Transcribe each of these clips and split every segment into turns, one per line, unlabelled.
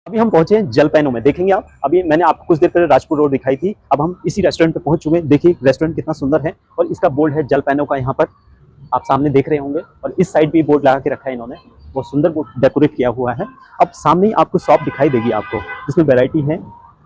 अभी हम पहुंचे हैं जलपैनो में, देखेंगे आप। अभी मैंने आपको कुछ देर पहले राजपुर रोड दिखाई थी, अब हम इसी रेस्टोरेंट पे पहुंच चुके हैं। देखिए रेस्टोरेंट कितना सुंदर है और इसका बोर्ड है जलपैनो का, यहाँ पर आप सामने देख रहे होंगे। और इस साइड भी बोर्ड लगा के रखा है इन्होंने, बहुत सुंदर बोर्ड डेकोरेट किया हुआ है। अब सामने ही आपको शॉप दिखाई देगी आपको, जिसमें वैरायटी है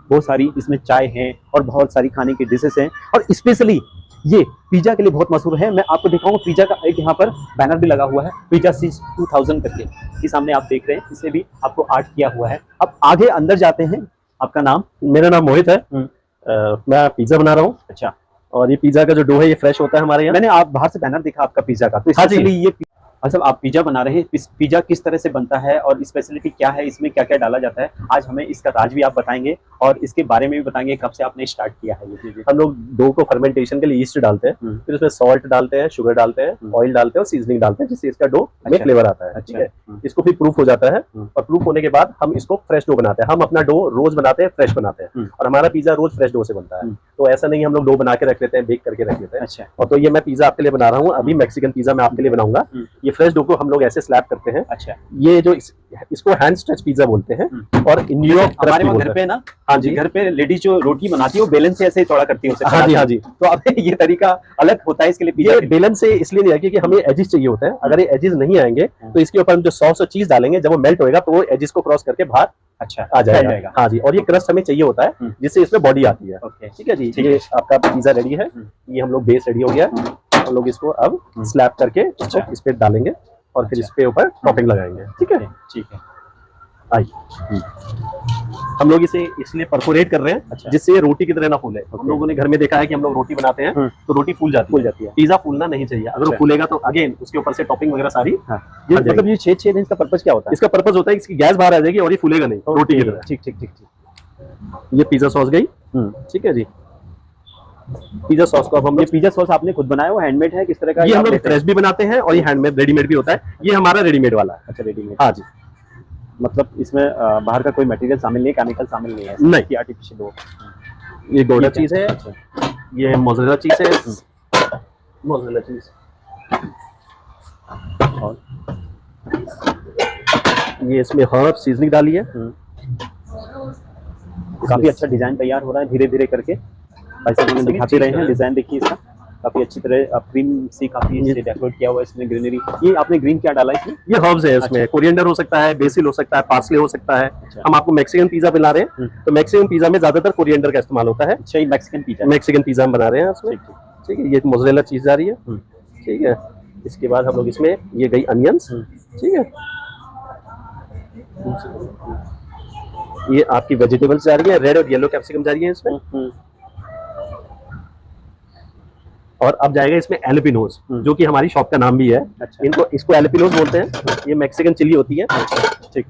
बहुत सारी, इसमें चाय है और बहुत सारी खाने की डिशेस हैं। और स्पेशली ये पिज्जा के लिए बहुत मशहूर है। मैं आपको दिखाऊंगा पिज्जा का एक यहाँ पर बैनर भी लगा हुआ है, पिज्जा सिंस 2000 करके, ये सामने आप देख रहे हैं, इसे भी आपको आर्ट किया हुआ है। अब आगे अंदर जाते हैं। आपका नाम?
मेरा नाम मोहित है। मैं पिज्जा बना रहा हूँ।
अच्छा।
और ये पिज्जा का जो डो है ये फ्रेश होता है हमारे यहाँ।
मैंने आप बाहर से बैनर देखा आपका पिज्जा का, तो स्पेशली ये अच्छा आप पिज्जा बना रहे हैं। पिज्जा किस तरह से बनता है और स्पेशलिटी क्या है, इसमें क्या क्या डाला जाता है, आज हमें इसका राज भी आप बताएंगे और इसके बारे में भी बताएंगे कब से आपने स्टार्ट किया है ये चीजें।
हम लोग डो को फर्मेंटेशन के लिए यीस्ट डालते हैं, फिर उसमें सॉल्ट डालते हैं, शुगर डालते हैं, ऑयल डालते हैं और सीजनिंग डालते हैं, जिससे इसका डो में फ्लेवर आता है। ठीक है, इसको फिर प्रूफ हो जाता है और प्रूफ होने के बाद हम इसको फ्रेश डो बनाते हैं। हम अपना डो रोज बनाते हैं, फ्रेश बनाते हैं और हमारा पिज्जा रोज फ्रेश डो से बनता है। तो ऐसा नहीं हम लोग डो बना के रख लेते हैं, बेक करके रख लेते हैं।
अच्छा।
और तो ये मैं पिज्जा आपके लिए बना रहा हूँ, अभी मैक्सिकन पिज्जा मैं आपके लिए बनाऊंगा। ये फ्रेश डो को हम लोग ऐसे स्लैब करते हैं।
अच्छा।
ये जो इसको हैंड स्ट्रेच पिज्जा बोलते हैं और न्यूयॉर्क
हमारे वहाँ घर पे ना, हाँ जी, घर पे लेडीज जो रोटी बनाती है वो बेलन से ऐसे ही तोड़ा करती है उसे।
हाँ जी, हाँ जी।
तो अब ये तरीका अलग होता है इसके लिए।
ये बेलन से इसलिए नहीं है क्योंकि हमें एजिस चाहिए होते हैं। अगर ये एजिस नहीं आएंगे तो इसके ऊपर हम जो सॉस और चीज डालेंगे, जब वो मेल्ट होएगा तो वो एजिस को क्रॉस करके बाहर
अच्छा
आ जाएगा। हाँ जी, और ये क्रस्ट हमें चाहिए होता है जिससे इसमें बॉडी आती है। ठीक है जी, ये आपका पिज्जा रेडी है। ये हम लोग बेस रेडी हो गया, हम लोग इसको अब स्लैब करके इस पे डालेंगे और फिर इसके ऊपर टॉपिंग लगाएंगे। ठीक है,
ठीक है।
आइए, हम लोग इसे इसलिए परफोरेट कर रहे हैं। अच्छा। जिससे ये रोटी की तरह ना फूले। हम लोगों ने घर में देखा है कि हम लोग रोटी बनाते हैं तो रोटी फूल जाती है। पिज्जा फूलना नहीं चाहिए, अगर वो फूलेगा तो अगेन उसके ऊपर से टॉपिंग वगैरह सारी।
मतलब ये 6 दिन का पर्पस क्या होता है?
इसका पर्पस होता है इसकी गैस बाहर आ जाएगी और ये फूलेगा नहीं रोटी की तरह।
ठीक ठीक ठीक
ठीक। ये पिज्जा सॉस गई। ठीक है जी, पिज्जा सॉस को अब हम,
ये पिज्जा सॉस आपने खुद बनाया, वो हैंडमेड है किस तरह का?
ये हम लोग फ्रेश भी बनाते हैं और ये हैंडमेड रेडीमेड भी होता है। ये हमारा रेडीमेड वाला है।
अच्छा, रेडीमेड।
हाँ जी,
मतलब इसमें बाहर का कोई मटेरियल शामिल नहीं है, केमिकल शामिल नहीं है,
नहीं
आर्टिफिशियल हो।
ये गौडा चीज है। ये मोज़रेला चीज है, मोज़रेला चीज। और ये इसमें हर्ब सीजनिंग डाली है।
काफी अच्छा डिजाइन तैयार हो रहा है धीरे धीरे करके, ऐसे हम दिखाते रहे हैं। डिजाइन देखिए इसका, काफी अच्छी तरह क्रीम सी काफी डेकोरेट किया हुआ है इसमें, ग्रीनरी। ये आपने ग्रीन क्या डाला है इसमें?
ये हर्ब्स है इसमें। कोरिएंडर हो सकता है, बेसिल हो सकता है, पार्सले हो सकता है। हम आपको मैक्सिकन पिज्जा बना रहे हैं तो मैक्सिकन पिज्जा में ज्यादातर कोरिएंडर का इस्तेमाल होता है।
अच्छा, ये मैक्सिकन पिज्जा
हम बना रहे हैं उसमें। ठीक है, ये मोज़रेला चीज आ रही है। ठीक है, इसके बाद हम लोग इसमें ये गई अनियंस। ठीक है, ये आपकी वेजिटेबल्स जा रही है, रेड और येलो कैप्सिकम जा रही है इसमें। और अब जाएगा इसमें एलपिनोज, जो कि हमारी शॉप का नाम भी है। अच्छा। इसको एलपिनोज बोलते हैं। ये मैक्सिकन चिली होती है। ठीक,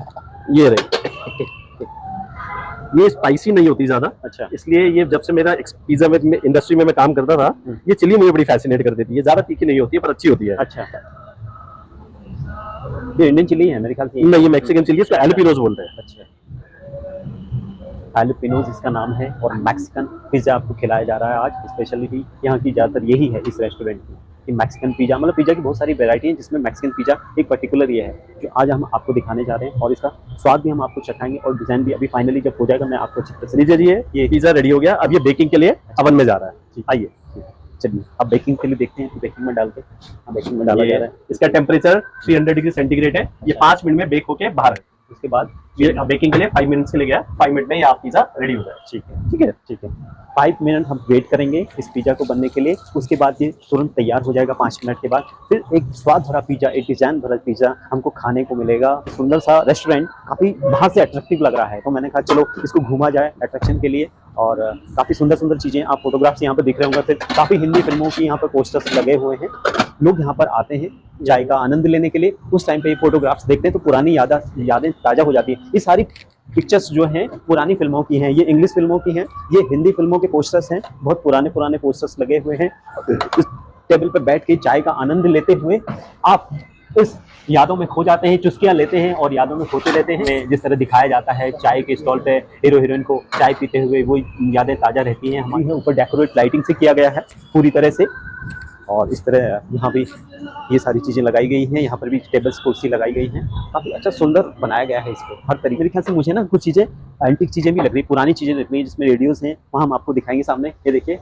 ये रही। ये स्पाइसी नहीं होती ज्यादा। अच्छा। इसलिए ये जब से मेरा पिज्जा में इंडस्ट्री में मैं काम करता था, ये चिली मुझे बड़ी फैसिनेट कर देती है। ज्यादा तीखी नहीं होती है पर अच्छी होती है। अच्छा,
ये इंडियन चिली है मेरे ख्याल से?
नहीं, ये मैक्सिकन चिली है, इसको एलपिनोज बोलते हैं।
अच्छा, एलपिनोज इसका नाम है और मैक्सिकन पिज्जा आपको खिलाया जा रहा है आज। स्पेशलिटी यहाँ की ज्यादातर यही है इस रेस्टोरेंट की कि मैक्सिकन पिज्जा, मतलब पिज्जा की बहुत सारी वैरायटी है जिसमें मैक्सिकन पिज्जा एक पर्टिकुलर ये है जो आज हम आपको दिखाने जा रहे हैं। और इसका स्वाद भी हम आपको चखाएंगे और डिजाइन भी अभी फाइनली जब हो जाएगा मैं आपको अच्छी तरह से।
लीजिए, ये पिज्जा रेडी हो गया। अब ये बेकिंग के लिए अवन में जा रहा है। आइए,
चलिए अब बेकिंग के लिए देखते हैं। बेकिंग में डाल के, बेकिंग में डाला जा रहा है।
इसका टेम्परेचर 300 डिग्री सेंटीग्रेड है। ये 5 मिनट में बेक होके बाहर है।
उसके बाद
ये बेकिंग के लिए 5 मिनट के लिए गया। 5 मिनट में ये आप पिज्जा रेडी हो जाए।
ठीक है, ठीक है, ठीक है। 5 मिनट हम वेट करेंगे इस पिज्जा को बनने के लिए। उसके बाद ये तुरंत तैयार हो जाएगा 5 मिनट के बाद। फिर एक स्वाद भरा पिज्जा, एक डिजाइन भरा पिज्जा हमको खाने को मिलेगा। सुंदर सा रेस्टोरेंट, काफी बाहर से अट्रैक्टिव लग रहा है, तो मैंने कहा चलो इसको घूमा जाए अट्रैक्शन के लिए। और काफी सुंदर सुंदर चीजें, आप फोटोग्राफ्स यहाँ पे दिख रहे होंगे। फिर काफी हिंदी फिल्मों की यहाँ पर पोस्टर्स लगे हुए हैं। लोग यहाँ पर आते हैं चाय का आनंद लेने के लिए। उस टाइम पे ये फोटोग्राफ्स देखते हैं तो पुरानी यादें ताजा हो जाती है। ये सारी पिक्चर्स जो हैं पुरानी फिल्मों की हैं, ये इंग्लिश फिल्मों की हैं, ये हिंदी फिल्मों के पोस्टर्स हैं। बहुत पुराने पुराने पोस्टर्स लगे हुए हैं। इस टेबल पर बैठ के चाय का आनंद लेते हुए आप इस यादों में खो जाते हैं, चुस्कियां लेते हैं और यादों में खोते रहते हैं। जिस तरह दिखाया जाता है चाय के स्टॉल पे हीरो हीरोइन को चाय पीते हुए, वो यादें ताजा रहती हैं हमारी। ऊपर डेकोरेट लाइटिंग से किया गया है पूरी तरह से। और इस तरह यहाँ भी ये सारी चीज़ें लगाई गई हैं, यहाँ पर भी टेबल्स कुर्सी लगाई गई हैं, काफ़ी अच्छा सुंदर बनाया गया है इसको हर तरीके। मेरे ख्याल से मुझे ना कुछ चीज़ें एंटीक चीज़ें भी लग रही, पुरानी चीज़ें लग रही हैं, जिसमें रेडियोज़ हैं, वहाँ हम आपको दिखाएंगे सामने। ये देखिए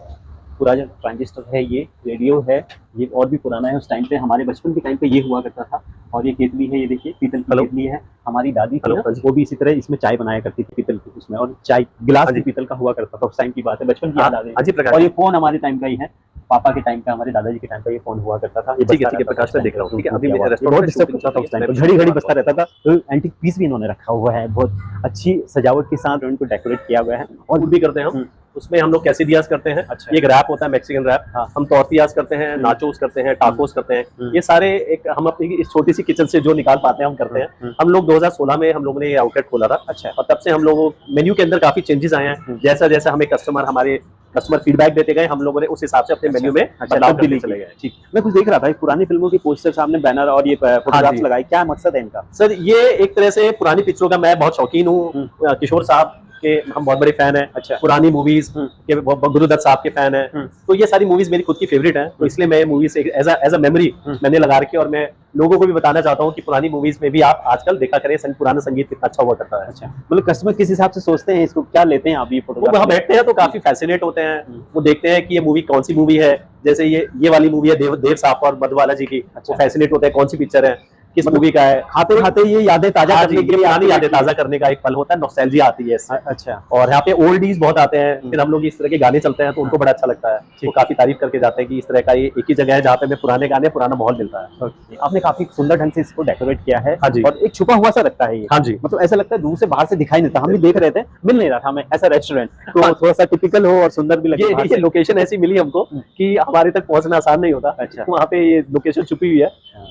पूरा जो ट्रांजिस्टर है, ये रेडियो है, ये और भी पुराना है, उस टाइम पे हमारे बचपन के टाइम पे ये हुआ करता था। और ये केतली है, ये देखिए पीतल की केतली है, हमारी दादी थी ना, वो भी इसी तरह इसमें चाय बनाया करती थी पीतल की उसमें, और चाय गिलास भी पीतल का हुआ करता था, उस टाइम की बात है, बचपन की याद आ गई। और ये फोन हमारे टाइम का ही है, पापा के टाइम का, हमारे दादाजी के टाइम का ये फोन हुआ करता था।
ठीक है प्रकाश में देख रहा हूँ, ठीक है। अभी मेरे
बहुत डिस्टर्ब होता था उस टाइम पे, घड़ी घड़ी बजता रहता था। तो एंटीक पीस भी इन्होंने रखा हुआ है, बहुत अच्छी सजावट के साथ उनको डेकोरेट किया हुआ है।
और भी करते हैं हम, उसमें हम लोग कैसिडियास करते हैं।
अच्छा।
एक रैप होता है, मैक्सिकन रैप। हाँ। हम टॉर्टियास करते हैं, नाचोस करते हैं, टाकोस करते हैं। ये सारे एक हम अपनी इस छोटी सी किचन से जो निकाल पाते हैं हम करते हैं। हम लोग 2016 में हम लोगों ने ये आउटलेट खोला था।
अच्छा।
और तब से हम लोगों मेन्यू के अंदर काफी चेंजेस आए हैं। जैसा जैसा हमें हमारे कस्टमर फीडबैक देते गए, हम लोगों ने उस हिसाब से अपने मेन्यू में बदलाव करते चले गए।
ठीक, मैं कुछ देख रहा था पुरानी फिल्मों की पोस्टर सामने, बैनर और ये फोटोग्राफ्स लगाए, क्या मकसद है इनका?
सर ये एक तरह से पुरानी पिक्चरों का मैं बहुत शौकीन हूँ। किशोर साहब के हम बहुत बड़े फैन हैं।
अच्छा।
पुरानी मूवीज के गुरुदत्त साहब के फैन हैं। तो ये सारी मूवीज मेरी खुद की फेवरेट हैं, तो इसलिए मैं मूवीज एज अ मेमोरी मैंने लगा रखी है। और मैं लोगों को भी बताना चाहता हूँ कि पुरानी मूवीज में भी आप आजकल देखा करें, पुराना संगीत कितना अच्छा हुआ करता है।
अच्छा, मतलब कस्टमर किस हिसाब से सोचते हैं इसको, क्या लेते हैं आप? ये
वो वहाँ बैठते हैं तो काफी फैसिनेट होते हैं, वो देखते हैं कि ये मूवी कौन सी मूवी है। जैसे ये वाली मूवी है देव साहब और मधुबाला जी की। वो फैसिनेट होते हैं कौन सी पिक्चर है, किस मूवी का है।
खाते खाते ये यादें ताजा करने के लिए,
पुरानी यादें ताजा करने का एक पल होता है, नॉस्टैल्जिया आती है इससे।
अच्छा।
और यहाँ पे ओल्डीज बहुत आते हैं, फिर हम लोग इस तरह के गाने चलते हैं तो उनको बड़ा अच्छा लगता है। वो काफी तारीफ करके जाते हैं कि इस तरह का ये एक ही जगह है जहाँ पे हमें पुराने गाने, पुराना माहौल मिलता है।
आपने काफी सुंदर ढंग से इसको डेकोरेट किया है।
हाँ जी।
और एक छुपा हुआ सा लगता है ये।
हाँ जी।
मतलब ऐसा लगता है दूर से, बाहर से दिखाई नहीं देता, हम भी देख रहे थे, मिल नहीं रहा था हमें ऐसा रेस्टोरेंट, तो थोड़ा सा टिपिकल हो और सुंदर भी लगे।
ये लोकेशन ऐसी मिली हमको कि हमारे तक पहुंचना आसान नहीं होता।
अच्छा।
वहाँ पे ये लोकेशन छुपी हुई है,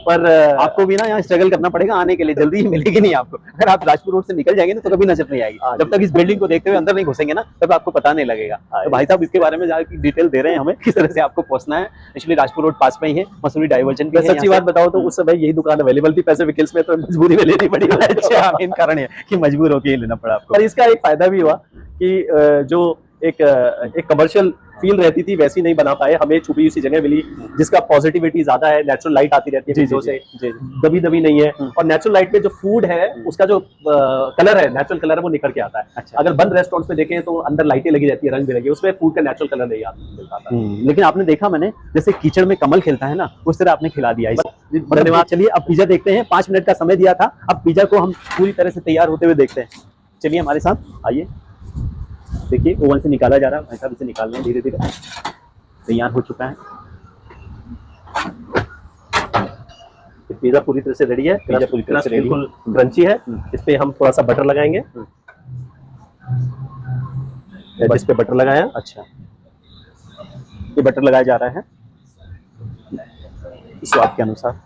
पर
आपको भी ना यहाँ स्ट्रगल करना पड़ेगा आने के लिए, जल्दी ही मिलेगी नहीं आपको। अगर आप राजपुर रोड से निकल जाएंगे ना तो कभी नजर नहीं आएगी, जब तक इस बिल्डिंग को देखते हुए अंदर नहीं घुसेंगे ना तब आपको पता नहीं लगेगा। तो भाई साहब इसके बारे में ज्यादा डिटेल दे रहे हैं हमें, किस तरह से आपको पहुंचना है। एक्चुअली राजपुर रोड पास में ही है, मसूरी डाइवर्जन भी है।
सच्ची बात बताओ तो उस समय यही दुकान अवेलेबल थी पैसे विकल्स में, तो मजबूरी में लेनी पड़ी।
अच्छा, मेन कारण है कि मजबूर होकर लेना पड़ा आपको।
पर इसका एक फायदा भी हुआ कि जो एक कमर्शियल फील रहती थी वैसी नहीं बना पाए, हमें छुपी हुई जगह मिली जिसका पॉजिटिविटी ज्यादा है, नेचुरल लाइट आती रहती है चीजों से, दबी दबी नहीं है। और नेचुरल लाइट में जो फूड है उसका जो कलर है, नेचुरल कलर है, वो निकल के आता है। अच्छा। अगर बंद रेस्टोरेंट में देखें तो अंदर लाइटें लगी रहती है रंग बिरंगी, उसमें फूड का नेचुरल कलर नहीं आता।
लेकिन आपने देखा मैंने, जैसे कीचड़ में कमल खिलता है ना, उस तरह आपने खिला दिया। धन्यवाद। चलिए अब पिज्जा देखते हैं, 5 मिनट का समय दिया था, अब पिज्जा को हम पूरी तरह से तैयार होते हुए देखते हैं। चलिए हमारे साथ आइए, देखिए ओवन से निकाला जा रहा है, भाई साहब इसे निकाल लें धीरे धीरे। तैयार हो चुका है
पिज्जा, पूरी तरह से रेडी है।
पिज्जा पूरी तरह से रेडी,
बिल्कुल क्रंची है। इस पे हम थोड़ा सा बटर लगाएंगे, इस पे बटर लगाया।
अच्छा, ये बटर लगाया जा रहा है स्वाद के अनुसार।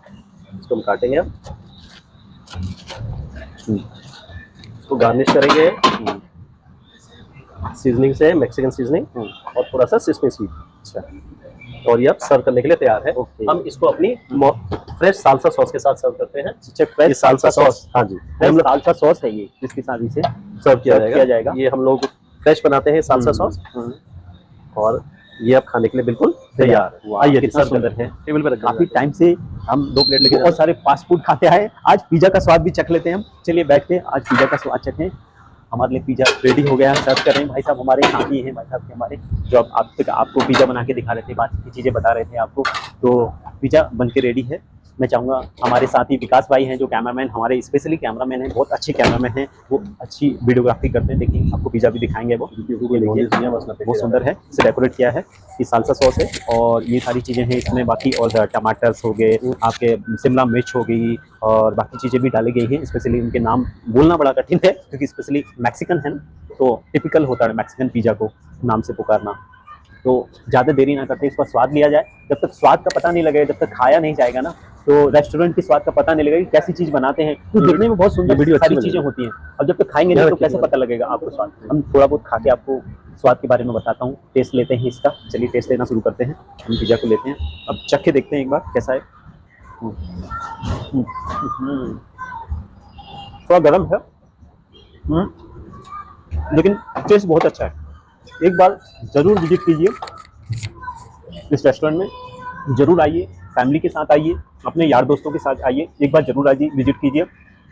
इसको हम काटेंगे, अब इसको गार्निश करेंगे सीजनिंग से, मैक्सिकन सीजनिंग और थोड़ा सा सिसमी सीड। अच्छा। और ये अब सर्व करने के लिए तैयार है। हम इसको अपनी फ्रेश साल्सा सॉस के साथ सर्व करते हैं।
Fresh salsa sauce.
हाँ जी,
साल्सा सॉस है ये, जिसके साथ इसे
सर्व किया जाएगा। ये हम लोग फ्रेश बनाते हैं साल्सा सॉस, और ये अब खाने के लिए बिल्कुल तैयार।
आइए, कितना सुंदर है।
टेबल पे रखा।
काफी टाइम से हम 2 प्लेट लेके बहुत सारे फास्ट फूड खाते आए, आज पिज्जा का स्वाद भी चख लेते हैं हम। चलिए बैठ के आज पिज्जा का स्वाद चखें। हमारे लिए पिज्जा रेडी हो गया, सर्व कर रहे हैं भाई साहब हमारे साथी हैं, भाई साहब के हमारे, जो आप तक आपको पिज्जा बना के दिखा रहे थे, बाकी की चीज़ें बता रहे थे आपको। तो पिज्जा बन के रेडी है। मैं चाहूँगा हमारे साथी विकास भाई हैं जो कैमरामैन, हमारे स्पेशली कैमरामैन हैं, बहुत अच्छे कैमरामैन हैं, वो अच्छी वीडियोग्राफी करते हैं। देखिए आपको पिज्जा भी दिखाएंगे, वो बहुत सुंदर है, इसे डेकोरेट किया है। ये साल्सा सॉस है और ये सारी चीज़ें हैं इसमें, बाकी और टमाटर्स हो गए, आपके शिमला मिर्च हो गई और बाकी चीज़ें भी डाली गई हैं। स्पेशली उनके नाम बोलना बड़ा कठिन है क्योंकि स्पेशली मैक्सिकन है ना, तो टिपिकल होता है मैक्सिकन पिज़्ज़ा को नाम से पुकारना। तो ज़्यादा देरी ना करते इसका स्वाद लिया जाए। जब तक स्वाद का पता नहीं लगेगा, जब तक खाया नहीं जाएगा ना, तो रेस्टोरेंट के स्वाद का पता नहीं लगेगा कि कैसी चीज़ बनाते हैं। तो दिखने में बहुत सुंदर सारी चीज़ें होती हैं, और जब तक खाएंगे नहीं तो कैसे पता लगेगा आपको स्वाद। हम थोड़ा बहुत खा के आपको स्वाद के बारे में बताता हूँ, टेस्ट लेते हैं इसका। चलिए टेस्ट लेना शुरू करते हैं, हम पिज़्ज़ा को लेते हैं, अब चख के देखते हैं एक बार कैसा है। थोड़ा गर्म है लेकिन टेस्ट बहुत अच्छा है। एक बार ज़रूर विजिट कीजिए इस रेस्टोरेंट में, जरूर आइए, फैमिली के साथ आइए, अपने यार दोस्तों के साथ आइए, एक बार जरूर आइए, विजिट कीजिए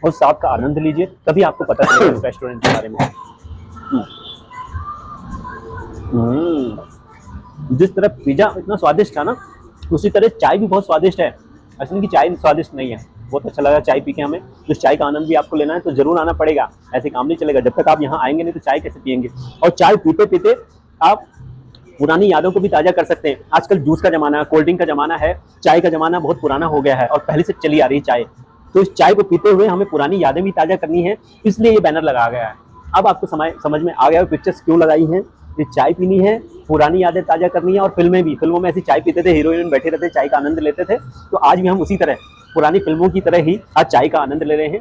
और स्वाद का आनंद लीजिए, तभी आपको पता चलेगा इस रेस्टोरेंट के बारे में। जिस तरह पिज्जा इतना स्वादिष्ट था ना, उसी तरह चाय भी बहुत स्वादिष्ट है। ऐसा नहीं कि चाय स्वादिष्ट नहीं है, बहुत अच्छा लगा चाय पी के हमें। तो चाय का आनंद भी आपको लेना है तो जरूर आना पड़ेगा, ऐसे काम नहीं चलेगा। जब तक आप यहाँ आएंगे नहीं तो चाय कैसे पियेंगे। और चाय पीते पीते आप पुरानी यादों को भी ताज़ा कर सकते हैं। आजकल जूस का ज़माना है, कोल्ड ड्रिंक का ज़माना है, चाय का ज़माना बहुत पुराना हो गया है और पहले से चली आ रही है चाय। तो इस चाय को पीते हुए हमें पुरानी यादें भी ताज़ा करनी है, इसलिए ये बैनर लगाया गया है। अब आपको समझ में आ गया पिक्चर्स क्यों लगाई हैं। ये चाय पीनी है, पुरानी यादें ताज़ा करनी है। और फिल्में भी, फिल्मों में ऐसी चाय पीते थे, हीरो हीरोइन बैठे रहते, चाय का आनंद लेते थे। तो आज भी हम उसी तरह पुरानी फिल्मों की तरह ही आज चाय का आनंद ले रहे हैं।